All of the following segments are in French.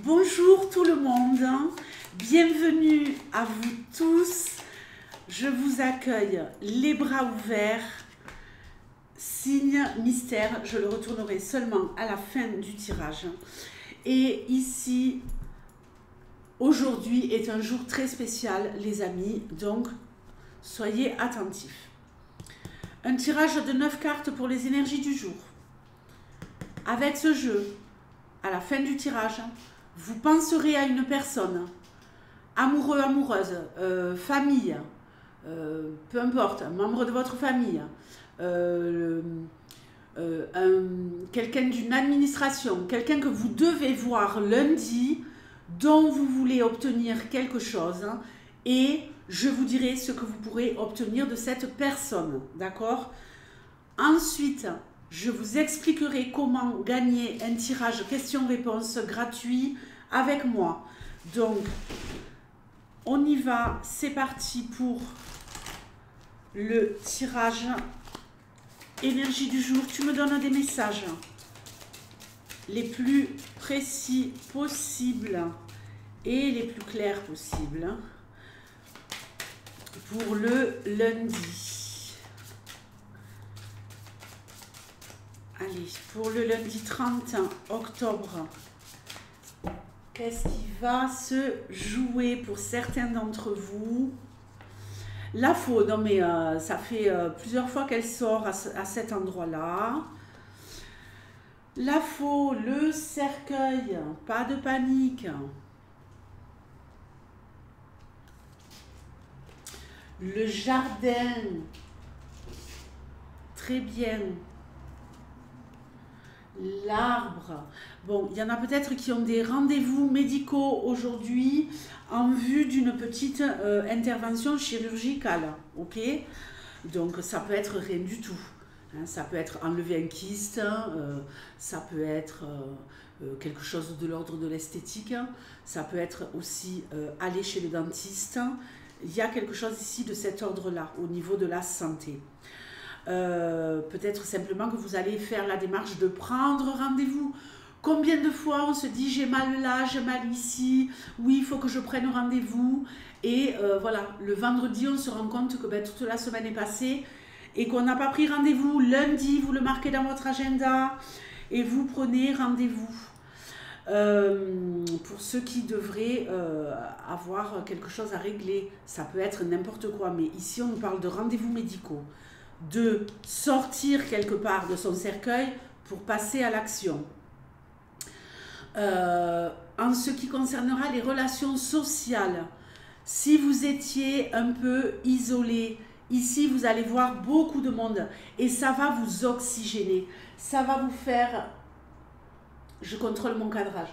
Bonjour tout le monde, bienvenue à vous tous. Je vous accueille les bras ouverts. Signe mystère, je le retournerai seulement à la fin du tirage. Et ici, aujourd'hui est un jour très spécial, les amis, donc soyez attentifs. Un tirage de 9 cartes pour les énergies du jour. Avec ce jeu, à la fin du tirage, vous penserez à une personne, amoureux, amoureuse, famille, peu importe, membre de votre famille, quelqu'un d'une administration, quelqu'un que vous devez voir lundi, dont vous voulez obtenir quelque chose, et je vous dirai ce que vous pourrez obtenir de cette personne, d'accord? Ensuite, je vous expliquerai comment gagner un tirage questions-réponses gratuit avec moi. Donc, on y va, c'est parti pour le tirage énergie du jour. Tu me donnes des messages les plus précis possibles et les plus clairs possibles pour le lundi. Allez, pour le lundi 30 octobre, qu'est-ce qui va se jouer pour certains d'entre vous? La faux, non mais ça fait plusieurs fois qu'elle sort à cet endroit-là. La faux, le cercueil, pas de panique. Le jardin, très bien. L'arbre. Bon, il y en a peut-être qui ont des rendez-vous médicaux aujourd'hui en vue d'une petite intervention chirurgicale, ok? Donc, ça peut être rien du tout. Hein, ça peut être enlever un kyste, ça peut être quelque chose de l'ordre de l'esthétique, ça peut être aussi aller chez le dentiste. Il y a quelque chose ici de cet ordre-là, au niveau de la santé. Peut-être simplement que vous allez faire la démarche de prendre rendez-vous. Combien de fois on se dit j'ai mal là, j'ai mal ici, oui il faut que je prenne rendez-vous et voilà, le vendredi on se rend compte que toute la semaine est passée et qu'on n'a pas pris rendez-vous. Lundi vous le marquez dans votre agenda et vous prenez rendez-vous. Pour ceux qui devraient avoir quelque chose à régler, ça peut être n'importe quoi, mais ici on nous parle de rendez-vous médicaux, de sortir quelque part de son cercueil pour passer à l'action. En ce qui concernera les relations sociales, si vous étiez un peu isolé, ici vous allez voir beaucoup de monde et ça va vous oxygéner, ça va vous faire, je contrôle mon cadrage,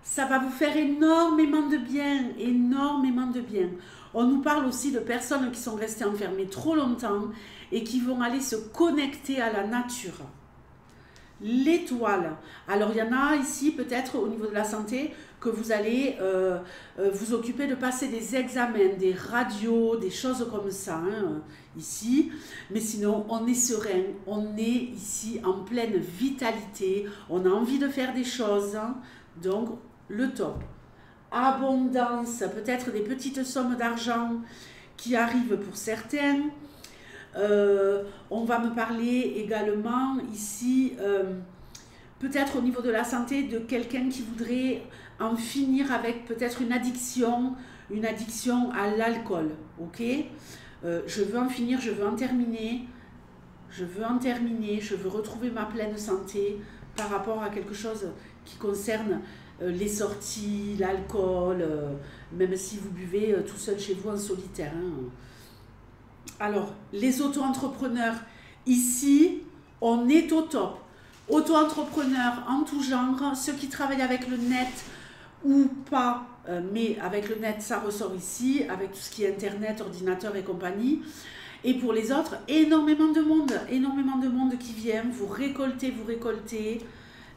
ça va vous faire énormément de bien, énormément de bien. On nous parle aussi de personnes qui sont restées enfermées trop longtemps et qui vont aller se connecter à la nature. L'étoile. Alors, il y en a ici, peut-être au niveau de la santé, que vous allez vous occuper de passer des examens, des radios, des choses comme ça, hein, ici. Mais sinon, on est serein, on est ici en pleine vitalité, on a envie de faire des choses, hein, donc le top. Abondance, peut-être des petites sommes d'argent qui arrivent pour certains. On va me parler également ici, peut-être au niveau de la santé, de quelqu'un qui voudrait en finir avec peut-être une addiction à l'alcool, ok? Je veux en finir, je veux en terminer, je veux retrouver ma pleine santé par rapport à quelque chose qui concerne les sorties, l'alcool, même si vous buvez tout seul chez vous en solitaire, hein. Alors, les auto-entrepreneurs, ici, on est au top. Auto-entrepreneurs en tout genre, ceux qui travaillent avec le net ou pas, mais avec le net, ça ressort ici, avec tout ce qui est internet, ordinateur et compagnie. Et pour les autres, énormément de monde qui vient, vous récoltez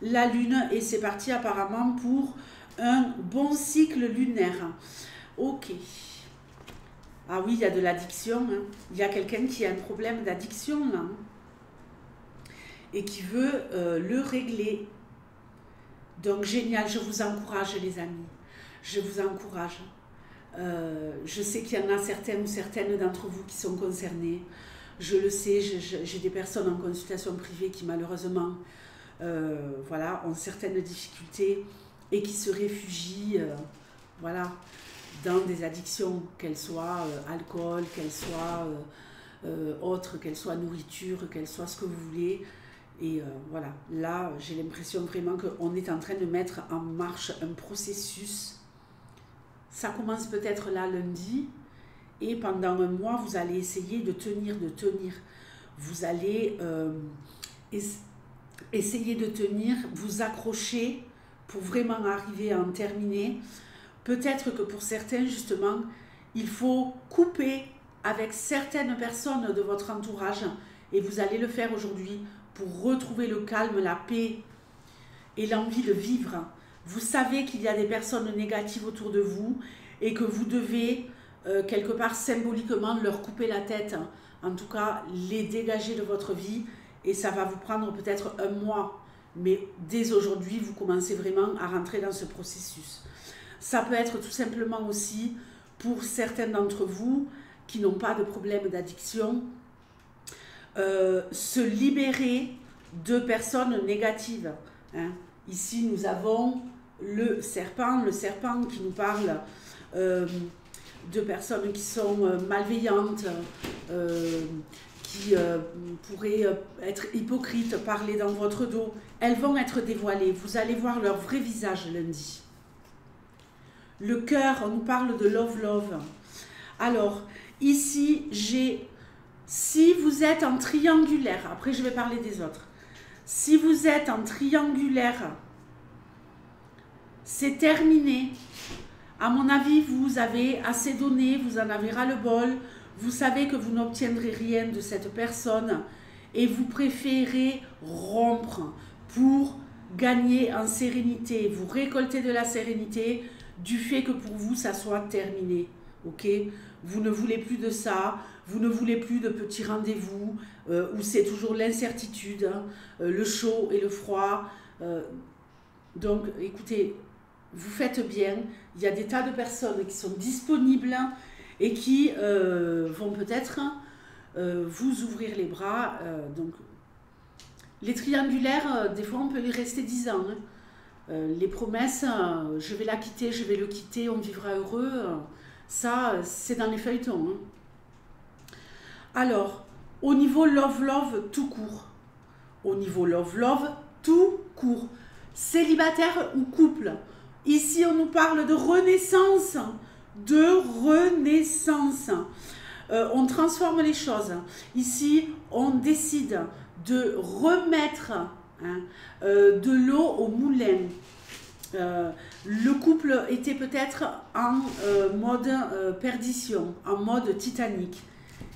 la lune et c'est parti apparemment pour un bon cycle lunaire. Ok. Ah oui, il y a de l'addiction, hein. Il y a quelqu'un qui a un problème d'addiction là, et qui veut le régler. Donc génial, je vous encourage les amis, je vous encourage. Je sais qu'il y en a certains ou certaines d'entre vous qui sont concernés. Je le sais, j'ai des personnes en consultation privée qui malheureusement voilà, ont certaines difficultés et qui se réfugient voilà, dans des addictions, qu'elles soient alcool, qu'elles soient autres, qu'elles soient nourriture, qu'elles soient ce que vous voulez. Et voilà, là j'ai l'impression vraiment qu'on est en train de mettre en marche un processus. Ça commence peut-être là lundi, et pendant un mois, vous allez essayer de tenir. Vous allez essayer de tenir, vous accrocher pour vraiment arriver à en terminer. Peut-être que pour certains, justement, il faut couper avec certaines personnes de votre entourage, et vous allez le faire aujourd'hui pour retrouver le calme, la paix et l'envie de vivre. Vous savez qu'il y a des personnes négatives autour de vous et que vous devez quelque part symboliquement leur couper la tête, en tout cas les dégager de votre vie, et ça va vous prendre peut-être un mois, mais dès aujourd'hui vous commencez vraiment à rentrer dans ce processus. Ça peut être tout simplement aussi pour certains d'entre vous qui n'ont pas de problème d'addiction, se libérer de personnes négatives, hein. Ici nous avons le serpent qui nous parle de personnes qui sont malveillantes, qui pourraient être hypocrites, parler dans votre dos. Elles vont être dévoilées, vous allez voir leur vrai visage lundi. Le cœur, on nous parle de love. Alors, ici, si vous êtes en triangulaire, après je vais parler des autres, si vous êtes en triangulaire, c'est terminé. À mon avis, vous avez assez donné, vous en avez ras-le-bol, vous savez que vous n'obtiendrez rien de cette personne et vous préférez rompre pour gagner en sérénité. Vous récoltez de la sérénité du fait que pour vous, ça soit terminé. Ok ? Vous ne voulez plus de ça, vous ne voulez plus de petits rendez-vous où c'est toujours l'incertitude, hein, le chaud et le froid. Donc, écoutez, vous faites bien. Il y a des tas de personnes qui sont disponibles et qui vont peut-être vous ouvrir les bras. Donc, les triangulaires, des fois, on peut y rester 10 ans. Hein. Les promesses, je vais la quitter, je vais le quitter, on vivra heureux. Ça, c'est dans les feuilletons. Hein. Alors, au niveau love tout court. Au niveau love tout court. Célibataire ou couple. Ici, on nous parle de renaissance. On transforme les choses. Ici, on décide de remettre de l'eau au moulin. Le couple était peut-être en mode perdition, en mode Titanic.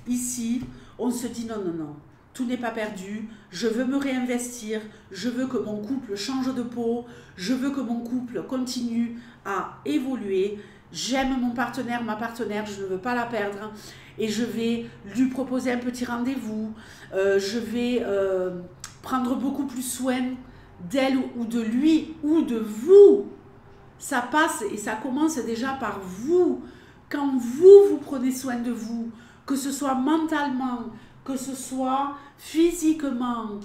Ici, on se dit non, tout n'est pas perdu, je veux me réinvestir, je veux que mon couple change de peau, je veux que mon couple continue à évoluer, j'aime mon partenaire, ma partenaire, je ne veux pas la perdre et je vais lui proposer un petit rendez-vous, je vais prendre beaucoup plus soin d'elle ou de lui ou de vous. Ça passe et ça commence déjà par vous. Quand vous prenez soin de vous, que ce soit mentalement, que ce soit physiquement,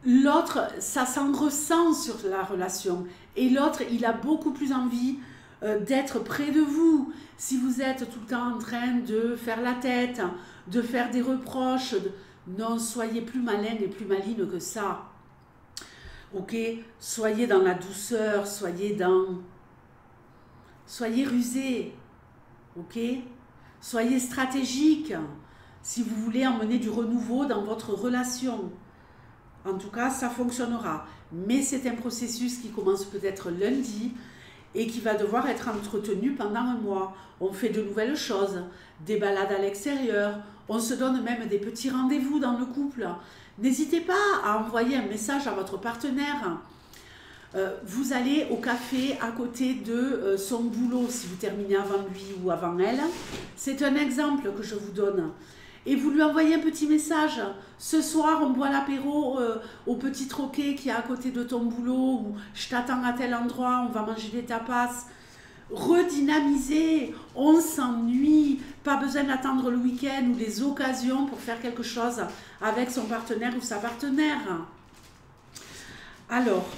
l'autre, ça s'en ressent sur la relation. Et l'autre, il a beaucoup plus envie d'être près de vous. Si vous êtes tout le temps en train de faire la tête, de faire des reproches, non, soyez plus malin et plus maligne que ça. Ok, soyez dans la douceur, soyez rusé, ok, soyez stratégique si vous voulez emmener du renouveau dans votre relation. En tout cas, ça fonctionnera. Mais c'est un processus qui commence peut-être lundi et qui va devoir être entretenu pendant un mois. On fait de nouvelles choses, des balades à l'extérieur, on se donne même des petits rendez-vous dans le couple. N'hésitez pas à envoyer un message à votre partenaire. Vous allez au café à côté de son boulot si vous terminez avant lui ou avant elle. C'est un exemple que je vous donne. et vous lui envoyez un petit message. Ce soir, on boit l'apéro au petit troquet qui est à côté de ton boulot, ou je t'attends à tel endroit, on va manger des tapas. Redynamiser, on s'ennuie, pas besoin d'attendre le week-end ou les occasions pour faire quelque chose avec son partenaire ou sa partenaire. Alors,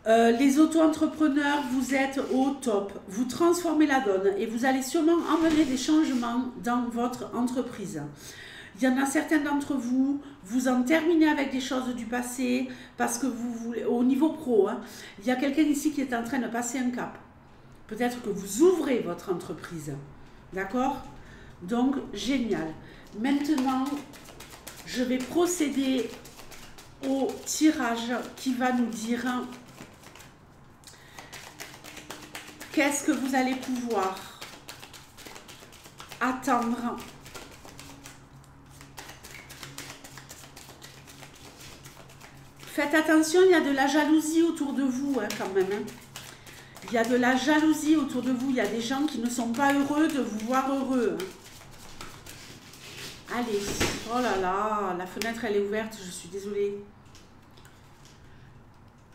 les auto-entrepreneurs, vous êtes au top, vous transformez la donne et vous allez sûrement emmener des changements dans votre entreprise. Il y en a certains d'entre vous, vous en terminez avec des choses du passé parce que vous voulez, au niveau pro, hein, il y a quelqu'un ici qui est en train de passer un cap. Peut-être que vous ouvrez votre entreprise. D'accord? Donc, génial. Maintenant, je vais procéder au tirage qui va nous dire qu'est-ce que vous allez pouvoir attendre. Faites attention, il y a de la jalousie autour de vous hein, quand même. Hein. Il y a de la jalousie autour de vous. Il y a des gens qui ne sont pas heureux de vous voir heureux. Allez. Oh là là, la fenêtre elle est ouverte, je suis désolée.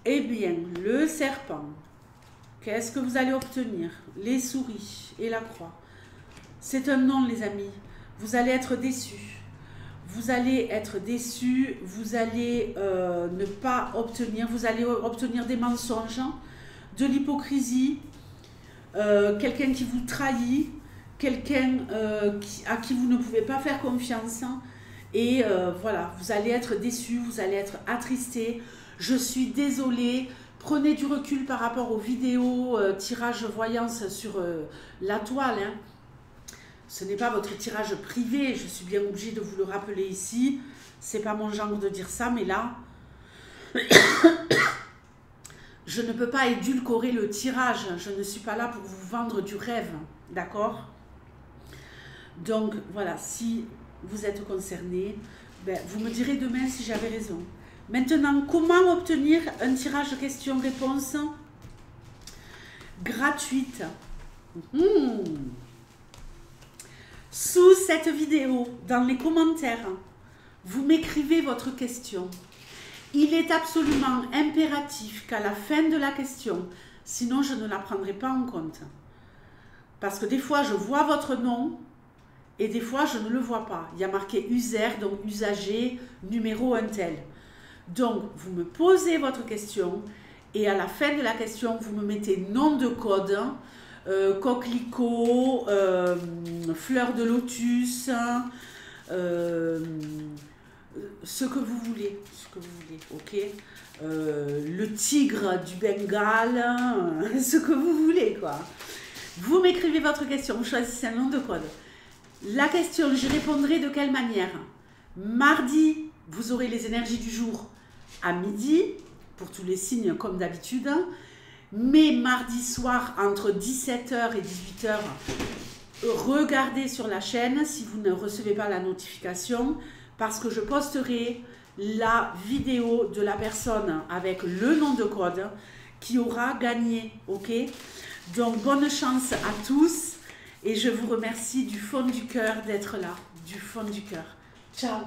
Eh bien, le serpent. Qu'est-ce que vous allez obtenir? Les souris et la croix. C'est un non, les amis. Vous allez être déçus. Vous allez être déçus. Vous allez ne pas obtenir. Vous allez obtenir des mensonges, de l'hypocrisie, quelqu'un qui vous trahit, quelqu'un à qui vous ne pouvez pas faire confiance. Et voilà, vous allez être déçus, vous allez être attristés. Je suis désolée. Prenez du recul par rapport aux vidéos tirage voyance sur la toile. Hein. Ce n'est pas votre tirage privé, je suis bien obligée de vous le rappeler ici. C'est pas mon genre de dire ça, mais là, je ne peux pas édulcorer le tirage. Je ne suis pas là pour vous vendre du rêve, d'accord? Donc voilà, si vous êtes concerné, ben, vous me direz demain si j'avais raison. Maintenant, comment obtenir un tirage questions-réponses gratuite? Sous cette vidéo, dans les commentaires, vous m'écrivez votre question. Il est absolument impératif qu'à la fin de la question, sinon je ne la prendrai pas en compte. Parce que des fois, je vois votre nom et des fois, je ne le vois pas. Il y a marqué user, donc usager, numéro un tel. Donc, vous me posez votre question et à la fin de la question, vous me mettez nom de code, coquelicot, fleur de lotus, ce que vous voulez, ok, le tigre du Bengale, ce que vous voulez, quoi. Vous m'écrivez votre question, vous choisissez un nom de code. La question, je répondrai de quelle manière? Mardi, vous aurez les énergies du jour à midi, pour tous les signes comme d'habitude. Mais mardi soir, entre 17 h et 18 h, regardez sur la chaîne si vous ne recevez pas la notification, parce que je posterai la vidéo de la personne avec le nom de code qui aura gagné, ok? Donc, bonne chance à tous et je vous remercie du fond du cœur d'être là, du fond du cœur. Ciao!